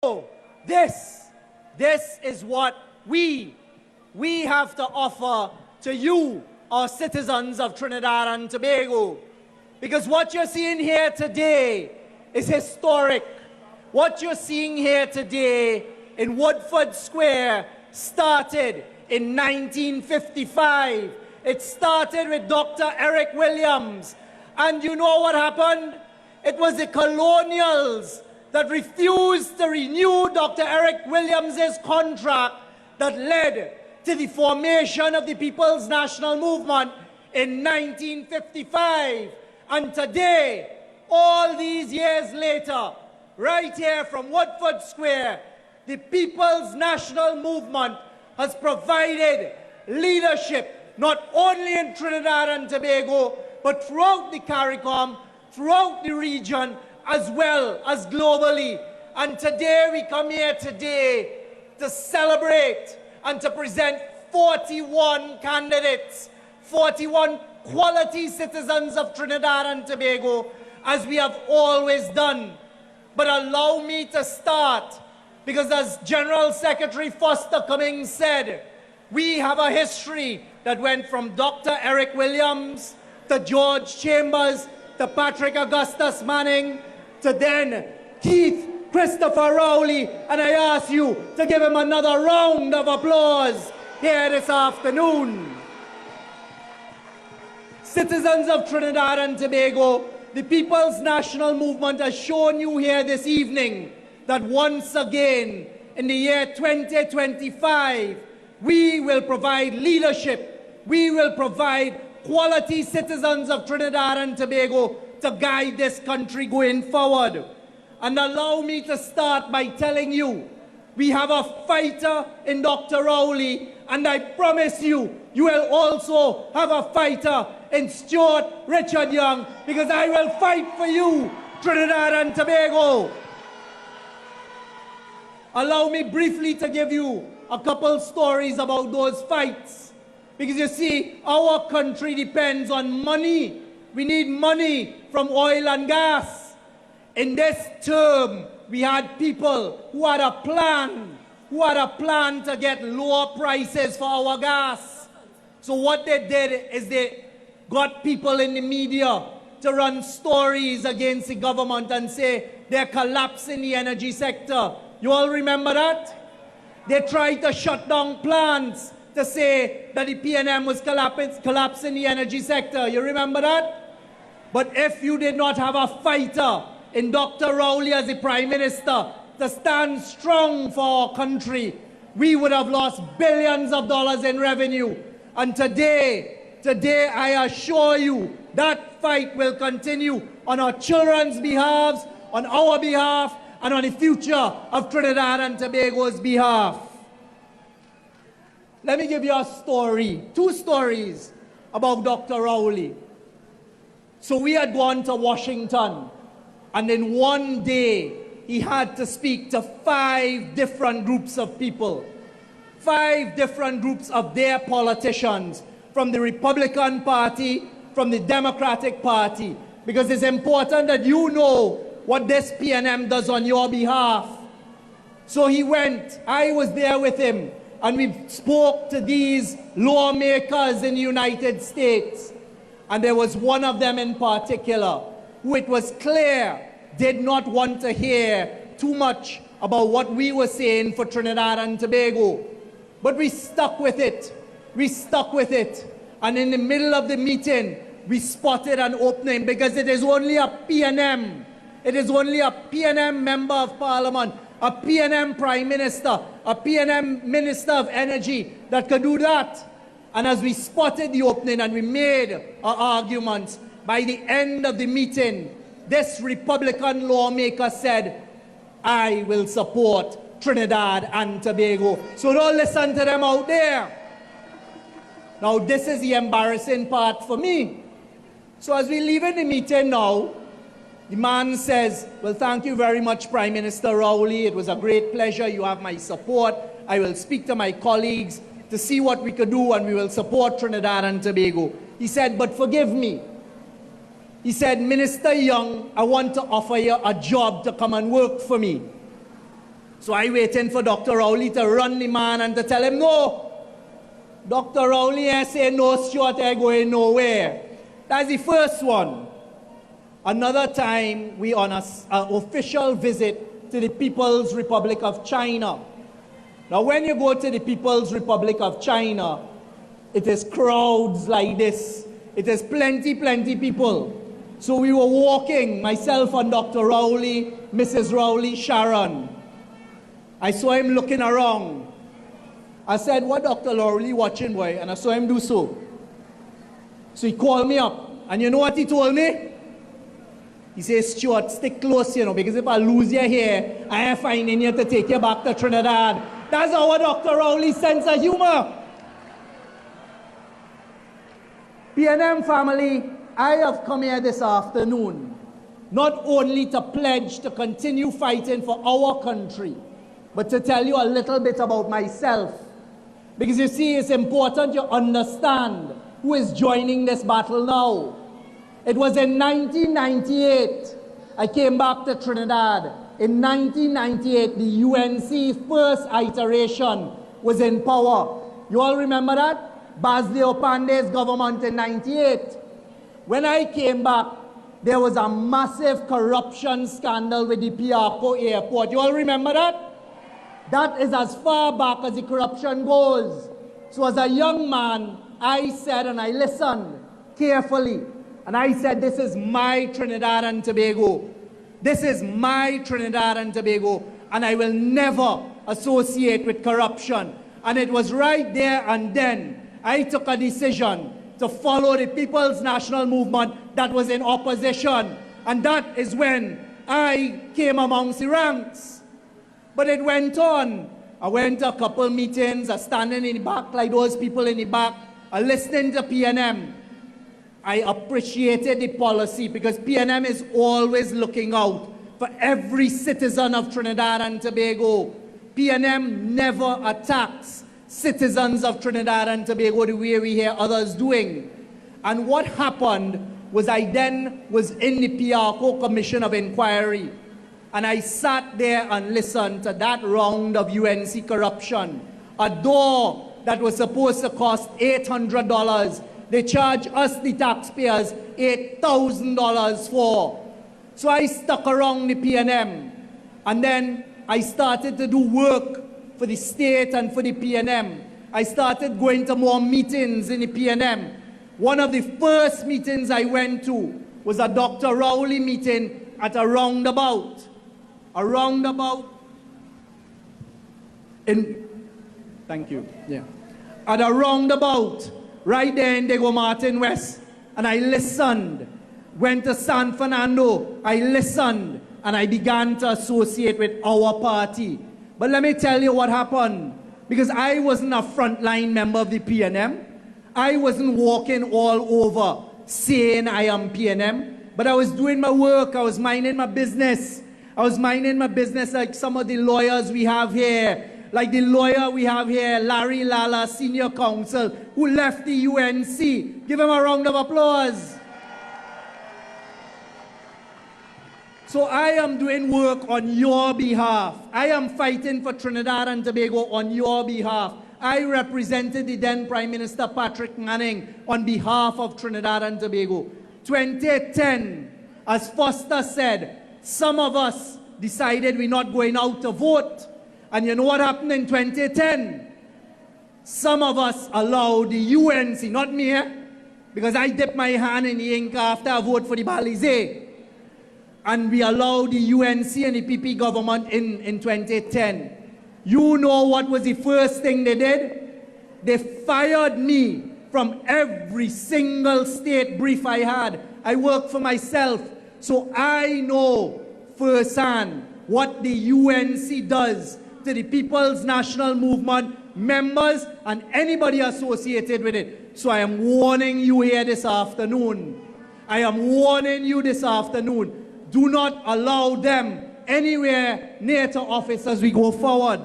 So this is what we have to offer to you, our citizens of Trinidad and Tobago. Because what you're seeing here today is historic. What you're seeing here today in Woodford Square started in 1955. It started with Dr. Eric Williams. And you know what happened? It was the colonials that refused to renew Dr. Eric Williams' contract that led to the formation of the People's National Movement in 1955. And today, all these years later, right here from Woodford Square, the People's National Movement has provided leadership not only in Trinidad and Tobago, but throughout the CARICOM, throughout the region, as well as globally. And today we come here today to celebrate and to present 41 candidates, 41 quality citizens of Trinidad and Tobago, as we have always done. But allow me to start, because as General Secretary Foster Cummings said, we have a history that went from Dr. Eric Williams to George Chambers to Patrick Augustus Manning to then Keith Christopher Rowley, and I ask you to give him another round of applause here this afternoon. Citizens of Trinidad and Tobago, the People's National Movement has shown you here this evening that once again, in the year 2025, we will provide leadership, we will provide quality citizens of Trinidad and Tobago to guide this country going forward. And allow me to start by telling you, we have a fighter in Dr. Rowley, and I promise you, you will also have a fighter in Stuart Richard Young, because I will fight for you, Trinidad and Tobago. Allow me briefly to give you a couple stories about those fights. Because you see, our country depends on money. We need money from oil and gas. In this term, we had people who had a plan to get lower prices for our gas. So what they did is they got people in the media to run stories against the government and say they're collapsing the energy sector. You all remember that? They tried to shut down plants to say that the PNM was collapsing the energy sector. You remember that? But if you did not have a fighter in Dr. Rowley as the Prime Minister to stand strong for our country, we would have lost billions of dollars in revenue. And today I assure you, that fight will continue on our children's behalf, on our behalf, and on the future of Trinidad and Tobago's behalf. Let me give you a story, two stories about Dr. Rowley. So we had gone to Washington, and in one day, he had to speak to 5 different groups of people, 5 different groups of their politicians, from the Republican Party, from the Democratic Party, because it's important that you know what this PNM does on your behalf. So he went, I was there with him, and we spoke to these lawmakers in the United States. And there was one of them in particular who it was clear did not want to hear too much about what we were saying for Trinidad and Tobago. But we stuck with it. We stuck with it. And in the middle of the meeting, we spotted an opening, because it is only a PNM. It is only a PNM member of parliament, a PNM prime minister, a PNM minister of energy that could do that. And as we spotted the opening and we made our arguments, by the end of the meeting, this Republican lawmaker said, I will support Trinidad and Tobago. So don't listen to them out there. Now this is the embarrassing part for me. So as we leave in the meeting now, the man says, well, thank you very much, Prime Minister Rowley. It was a great pleasure. You have my support. I will speak to my colleagues to see what we could do, and we will support Trinidad and Tobago. He said, but forgive me. He said, Minister Young, I want to offer you a job to come and work for me. So I waiting for Dr. Rowley to run the man and to tell him, no. Dr. Rowley say, no, Stuart, I going nowhere. That's the first one. Another time, we on an official visit to the People's Republic of China. Now, when you go to the People's Republic of China, it is crowds like this. It is plenty people. So we were walking, myself and Dr. Rowley, Mrs. Rowley, Sharon. I saw him looking around. I said, what Dr. Rowley watching, boy? And I saw him do so. So he called me up. And you know what he told me? He says, Stuart, stick close, you know, because if I lose you here, I am finding you to take you back to Trinidad. That's our Dr. Rowley's sense of humor. PNM family, I have come here this afternoon not only to pledge to continue fighting for our country, but to tell you a little bit about myself. Because you see, it's important you understand who is joining this battle now. It was in 1998, I came back to Trinidad. In 1998, the UNC first iteration was in power. You all remember that? Basdeo Pandey's government in 98. When I came back, there was a massive corruption scandal with the Piarco airport. You all remember that? That is as far back as the corruption goes. So as a young man, I said and I listened carefully. And I said, this is my Trinidad and Tobago. This is my Trinidad and Tobago. And I will never associate with corruption. And it was right there and then I took a decision to follow the People's National Movement that was in opposition. And that is when I came amongst the ranks. But it went on. I went to a couple meetings, I standing in the back like those people in the back, I listening to PNM. I appreciated the policy because PNM is always looking out for every citizen of Trinidad and Tobago. PNM never attacks citizens of Trinidad and Tobago the way we hear others doing. And what happened was I then was in the Piarco Commission of Inquiry. And I sat there and listened to that round of UNC corruption. A door that was supposed to cost $800, they charge us, the taxpayers, $8,000 for. So I stuck around the PNM. And then I started to do work for the state and for the PNM. I started going to more meetings in the PNM. One of the first meetings I went to was a Dr. Rowley meeting at a roundabout. A roundabout in, thank you, yeah. At a roundabout right there in Diego Martin West. And I listened. Went to San Fernando, I listened. And I began to associate with our party. But let me tell you what happened. Because I wasn't a frontline member of the PNM. I wasn't walking all over saying I am PNM. But I was doing my work, I was minding my business. I was minding my business like some of the lawyers we have here. Like the lawyer we have here, Larry Lala, senior counsel, who left the UNC. Give him a round of applause. So I am doing work on your behalf. I am fighting for Trinidad and Tobago on your behalf. I represented the then Prime Minister Patrick Manning on behalf of Trinidad and Tobago. 2010, as Foster said, some of us decided we're not going out to vote. And you know what happened in 2010? Some of us allowed the UNC, not me, because I dipped my hand in the ink after I voted for the Balize. And we allowed the UNC and the PP government in 2010. You know what was the first thing they did? They fired me from every single state brief I had. I worked for myself. So I know firsthand what the UNC does to the People's National Movement members and anybody associated with it. So I am warning you here this afternoon. I am warning you this afternoon. Do not allow them anywhere near to office as we go forward.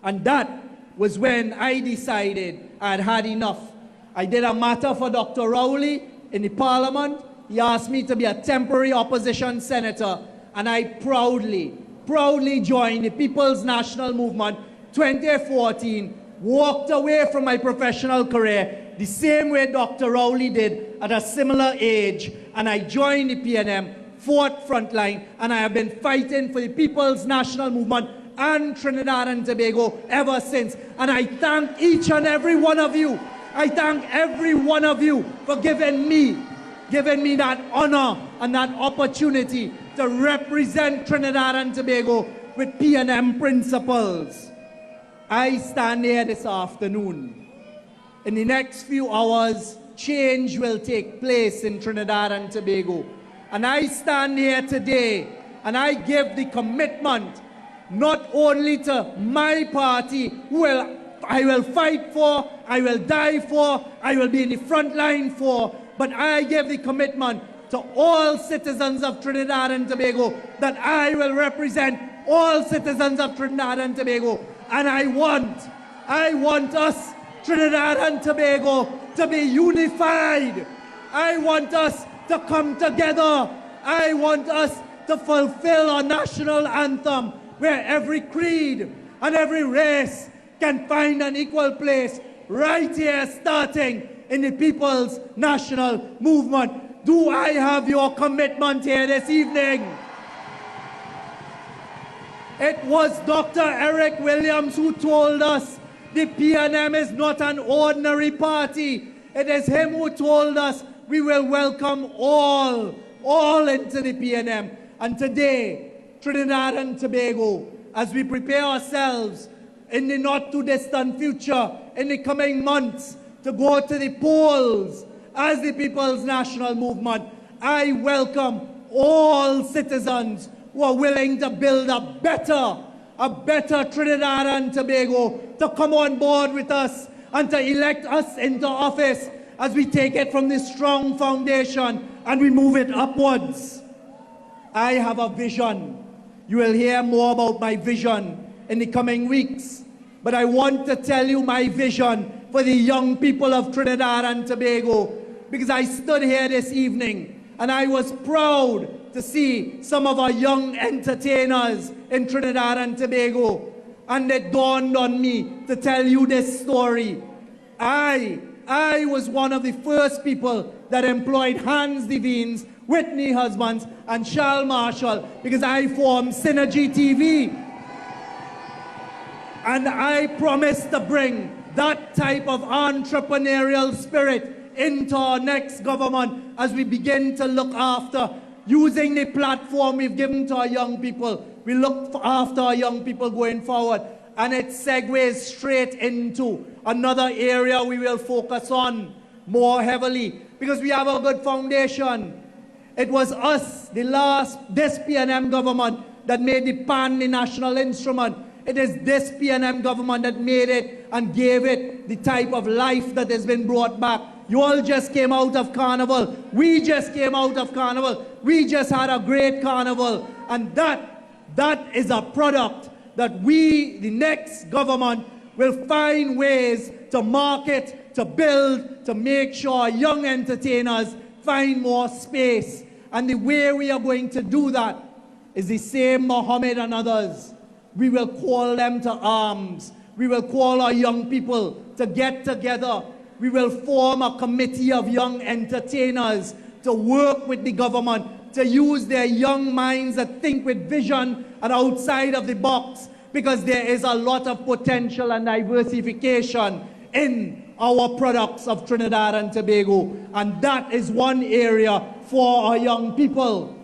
And that was when I decided I had had enough. I did a matter for Dr. Rowley in the Parliament. He asked me to be a temporary opposition senator, and I proudly proudly join the People's National Movement 2014, walked away from my professional career the same way Dr. Rowley did at a similar age, and I joined the PNM, fought frontline, and I have been fighting for the People's National Movement and Trinidad and Tobago ever since. And I thank each and every one of you. I thank every one of you for giving me that honor and that opportunity to represent Trinidad and Tobago with PNM principles. I stand here this afternoon. In the next few hours, change will take place in Trinidad and Tobago. And I stand here today and I give the commitment not only to my party, who I will fight for, I will die for, I will be in the front line for, but I give the commitment to all citizens of Trinidad and Tobago that I will represent all citizens of Trinidad and Tobago. And I want us, Trinidad and Tobago, to be unified. I want us to come together. I want us to fulfill our national anthem, where every creed and every race can find an equal place right here, starting in the People's National Movement. Do I have your commitment here this evening? It was Dr. Eric Williams who told us the PNM is not an ordinary party. It is him who told us we will welcome all into the PNM. And today, Trinidad and Tobago, as we prepare ourselves in the not too distant future, in the coming months, to go to the polls as the People's National Movement, I welcome all citizens who are willing to build a better Trinidad and Tobago, to come on board with us and to elect us into office as we take it from this strong foundation and we move it upwards. I have a vision. You will hear more about my vision in the coming weeks. But I want to tell you my vision for the young people of Trinidad and Tobago, because I stood here this evening and I was proud to see some of our young entertainers in Trinidad and Tobago. And it dawned on me to tell you this story. I was one of the first people that employed Hans Devines, Whitney Husbands, and Charles Marshall, because I formed Synergy TV. And I promised to bring that type of entrepreneurial spirit into our next government as we begin to look after, using the platform we've given to our young people. We look after our young people going forward. And it segues straight into another area we will focus on more heavily, because we have a good foundation. It was us, this PNM government, that made the PAN the national instrument. It is this PNM government that made it and gave it the type of life that has been brought back. You all just came out of Carnival. We just came out of Carnival. We just had a great Carnival. And that is a product that we, the next government, will find ways to market, to build, to make sure young entertainers find more space. And the way we are going to do that is the same Mohammed and others. We will call them to arms. We will call our young people to get together. We will form a committee of young entertainers to work with the government, to use their young minds that think with vision and outside of the box, because there is a lot of potential and diversification in our products of Trinidad and Tobago. And that is one area for our young people.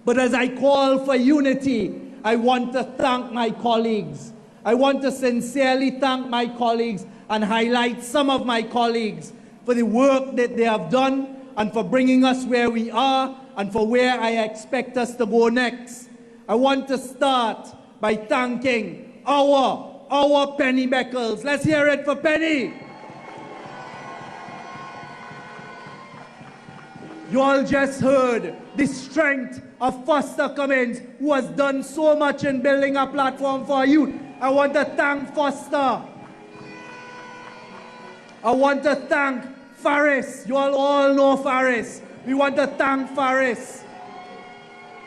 But as I call for unity, I want to thank my colleagues. I want to sincerely thank my colleagues and highlight some of my colleagues for the work that they have done and for bringing us where we are and for where I expect us to go next. I want to start by thanking our Penny Beckles. Let's hear it for Penny. You all just heard the strength of Foster Cummins, who has done so much in building a platform for youth. I want to thank Foster. I want to thank Faris. You all know Faris. We want to thank Faris.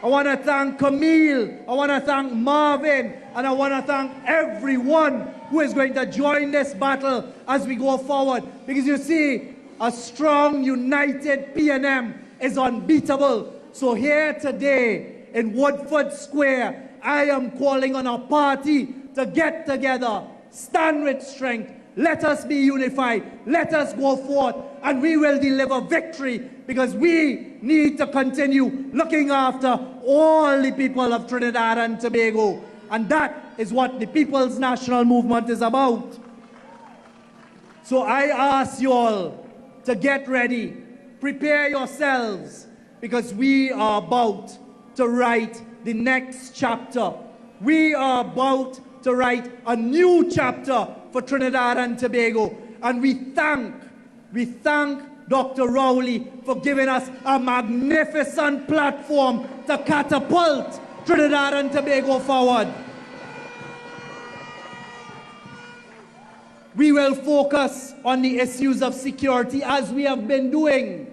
I want to thank Camille. I want to thank Marvin. And I want to thank everyone who is going to join this battle as we go forward. Because you see, a strong, united PNM is unbeatable. So here today in Woodford Square, I am calling on our party to get together, stand with strength. Let us be unified. Let us go forth, and we will deliver victory, because we need to continue looking after all the people of Trinidad and Tobago. And that is what the People's National Movement is about. So I ask you all to get ready, prepare yourselves, because we are about to write the next chapter. We are about to write a new chapter for Trinidad and Tobago. And we thank Dr. Rowley for giving us a magnificent platform to catapult Trinidad and Tobago forward. We will focus on the issues of security as we have been doing.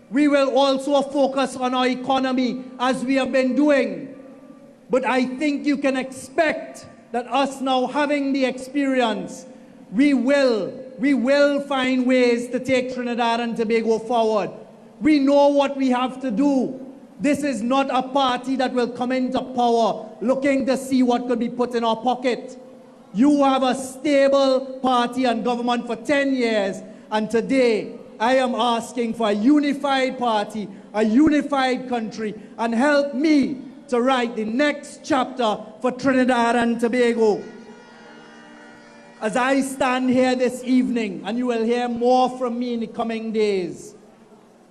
We will also focus on our economy as we have been doing. But I think you can expect that us now having the experience, we will find ways to take Trinidad and Tobago forward. We know what we have to do. This is not a party that will come into power looking to see what could be put in our pocket. You have a stable party and government for 10 years, and today I am asking for a unified party, a unified country, and help me to write the next chapter for Trinidad and Tobago. As I stand here this evening, and you will hear more from me in the coming days,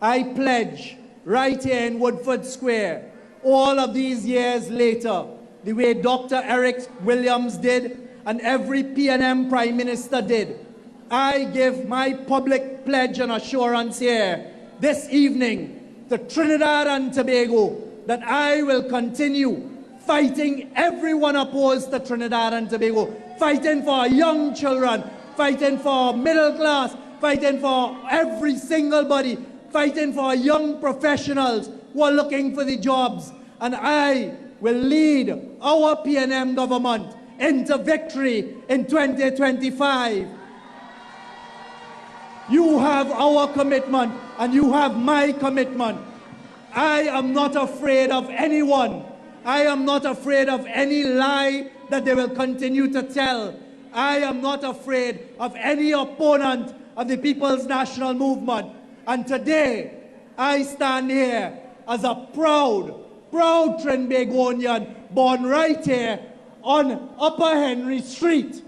I pledge right here in Woodford Square, all of these years later, the way Dr. Eric Williams did and every PNM Prime Minister did, I give my public pledge and assurance here this evening to Trinidad and Tobago that I will continue fighting everyone opposed to Trinidad and Tobago, fighting for our young children, fighting for our middle class, fighting for every single body, fighting for our young professionals who are looking for the jobs. And I will lead our PNM government into victory in 2025. You have our commitment and you have my commitment. I am not afraid of anyone. I am not afraid of any lie that they will continue to tell. I am not afraid of any opponent of the People's National Movement. And today, I stand here as a proud Trinbagonian, born right here on Upper Henry Street.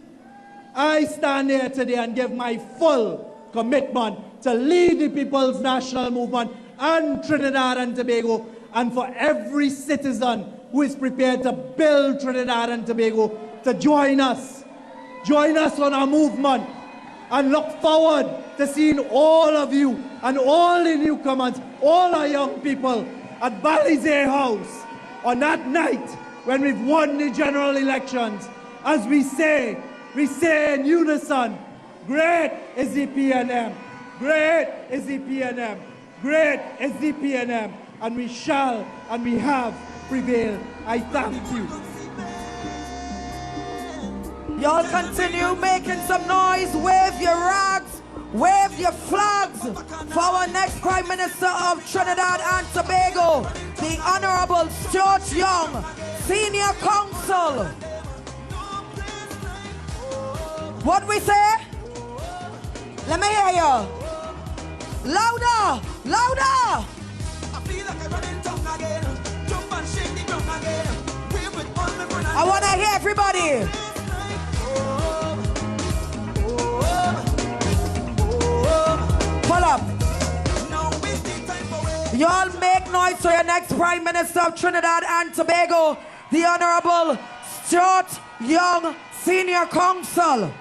I stand here today and give my full commitment to lead the People's National Movement and Trinidad and Tobago, and for every citizen who is prepared to build Trinidad and Tobago to join us on our movement, and look forward to seeing all of you and all the newcomers, all our young people at Balizay House on that night when we've won the general elections. As we say in unison, great is the PNM, great is the PNM, great is the PNM, and we shall and we have prevailed. I thank you. Y'all continue making some noise, wave your rags, wave your flags for our next Prime Minister of Trinidad and Tobago, the Honourable Stuart Young, Senior Counsel. What we say? Let me hear you. Louder, louder. I want to hear everybody. Pull up. Y'all make noise for your next Prime Minister of Trinidad and Tobago, the Honourable Stuart Young, Senior Counsel.